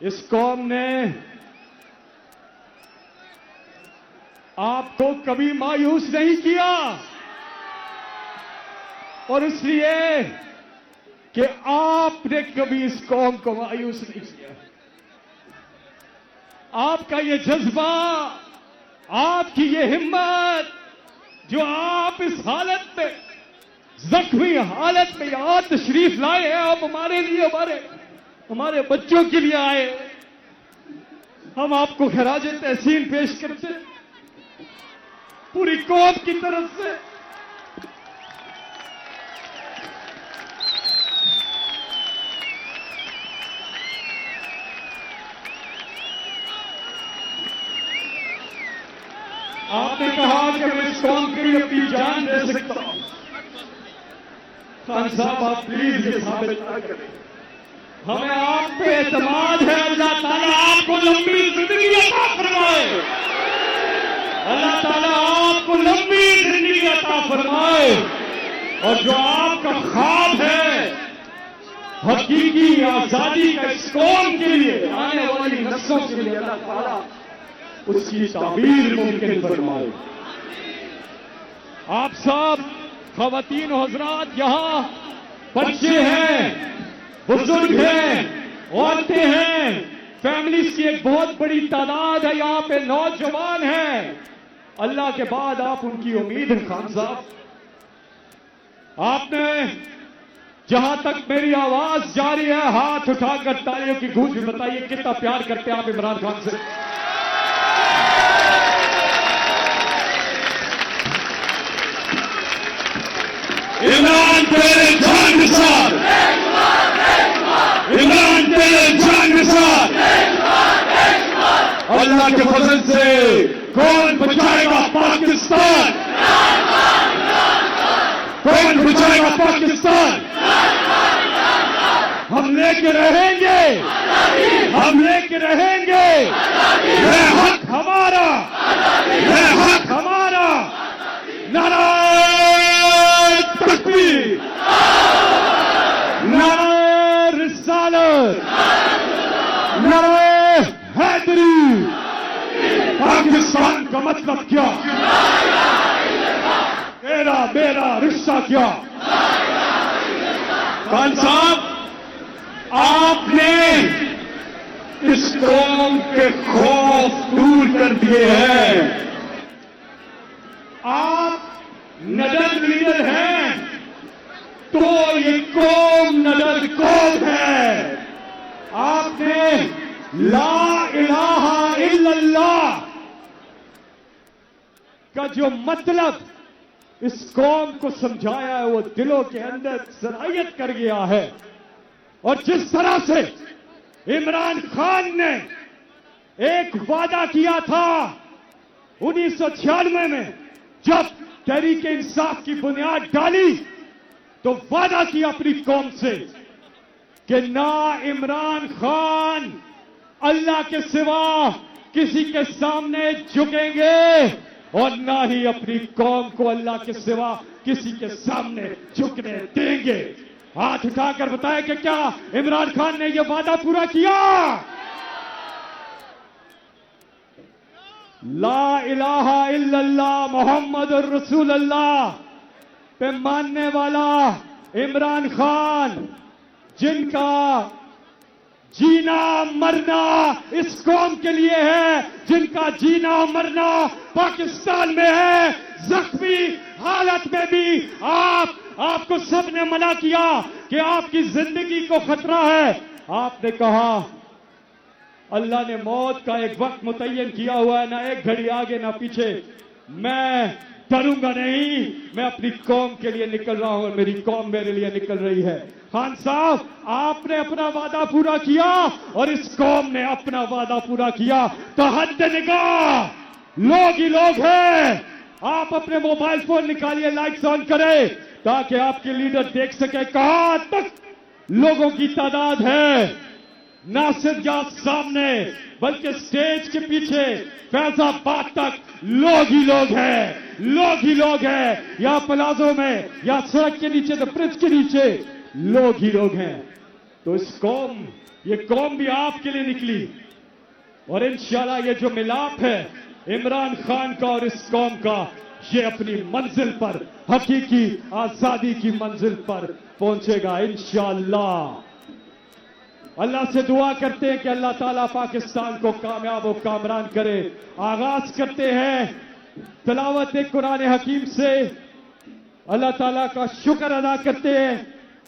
इस कौम ने आपको कभी मायूस नहीं किया, और इसलिए कि आपने कभी इस कौम को मायूस नहीं किया। आपका ये जज्बा, आपकी ये हिम्मत, जो आप इस हालत में, जख्मी हालत में यहाँ तशरीफ लाए हैं, आप हमारे लिए, हमारे बच्चों के लिए आए। हम आपको खराज तहसीन पेश करते हैं पूरी कौम की तरफ से। आपने कहा कि मैं इस कौम के लिए अपनी जान दे सकता हूं। खान साहब, आप प्लीज ये साबित ना करें। हमें आप पे एतमाद है। अल्लाह ताला आपको लंबी जिंदगी अता फरमाए। अल्लाह ताला आपको लंबी जिंदगी अता फरमाए, और जो आपका ख्वाब है हकीकी आजादी का इस कौम के लिए, आने वाली नस्लों के लिए, अल्लाह ताला उसकी ताबीर मुमकिन फरमाए। आप सब ख़वातीन और हज़रात, यहां बच्चे हैं, बुजुर्ग हैं, औरतें हैं, फैमिलीज की एक बहुत बड़ी तादाद है, यहां पे नौजवान हैं। अल्लाह के बाद आप उनकी उम्मीद है। खान साहब, आपने जहां तक मेरी आवाज जारी है, हाथ उठाकर तालियों की गूंज में बताइए कितना प्यार करते हैं आप इमरान खान से। इमरान तेरे जान के साथ, इमरान तेरे जान के साथ। अल्लाह के फजल से कौन बचाएगा पाकिस्तान? कौन बचाएगा पाकिस्तान? हम लेके रहेंगे, हम लेके रहेंगे। यह हक हमारा, यह हक हमारा। नारा तकबीर, नारा रिसालत, नारा हैदरी। पाकिस्तान का मतलब क्या? तेरा मेरा रिश्ता क्या? खान साहब, आपने इस कौम के खौफ दूर कर दिए हैं। आप नडर लीडर हैं तो ये कौम नडर कौम है। आपने ला इलाहा इल्लल्लाह का जो मतलब इस कौम को समझाया है, वो दिलों के अंदर सरायत कर गया है। और जिस तरह से इमरान खान ने एक वादा किया था 1996 में, जब तहरीक इंसाफ की बुनियाद डाली, तो वादा किया अपनी कौम से कि ना इमरान खान अल्लाह के सिवा किसी के सामने झुकेंगे, और ना ही अपनी कौम को अल्लाह के सिवा किसी के सामने झुकने देंगे। हाथ उठाकर बताया कि क्या इमरान खान ने यह वादा पूरा किया? ला इलाहा इल्लल्लाह मोहम्मद रसूलुल्लाह पे मानने वाला इमरान खान, जिनका जीना मरना इस कौम के लिए है, जिनका जीना मरना पाकिस्तान में है, जख्मी हालत में भी आपको सबने मना किया कि आपकी जिंदगी को खतरा है। आपने कहा अल्लाह ने मौत का एक वक्त मुतय्यन किया हुआ है, ना एक घड़ी आगे ना पीछे। मैं डरूंगा नहीं, मैं अपनी कौम के लिए निकल रहा हूं और मेरी कौम मेरे लिए निकल रही है। खान साहब, आपने अपना वादा पूरा किया और इस कौम ने अपना वादा पूरा किया। तो हद निगाह लोग ही लोग हैं। आप अपने मोबाइल फोन निकालिए, लाइट्स ऑन करें ताकि आपके लीडर देख सके कहां तक लोगों की तादाद है। ना सिर्फ यहां सामने बल्कि स्टेज के पीछे फैजाबाद तक लोग ही लोग हैं, लोग ही लोग हैं। यहां प्लाजो में या सड़क के नीचे, तो ब्रिज के नीचे लोग ही लोग हैं। तो ये कौम भी आपके लिए निकली। और इंशाल्लाह ये जो मिलाप है इमरान खान का और इस कौम का, ये अपनी मंजिल पर, हकीकी आजादी की मंजिल पर पहुंचेगा इंशाल्लाह। अल्लाह से दुआ करते हैं कि अल्लाह ताला पाकिस्तान को कामयाब और कामरान करे। आगाज करते हैं तिलावत कुरान हकीम से, अल्लाह ताला का शुक्र अदा करते हैं।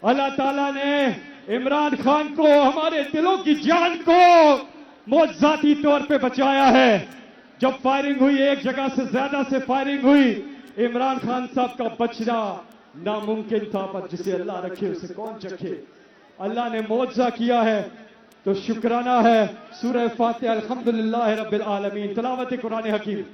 अल्लाह ताला ने इमरान खान को, हमारे दिलों की जान को मौजूदी तौर पे बचाया है। जब फायरिंग हुई, एक जगह से ज्यादा से फायरिंग हुई, इमरान खान साहब का बचना नामुमकिन था, पर जिसे अल्लाह रखे उसे कौन चखे। अल्लाह ने मौजज़ा किया है तो शुक्राना है। सूरह फातिहा, अल्हम्दुलिल्लाह रब्बिल आलमीन। तिलावत कुरान हकीम।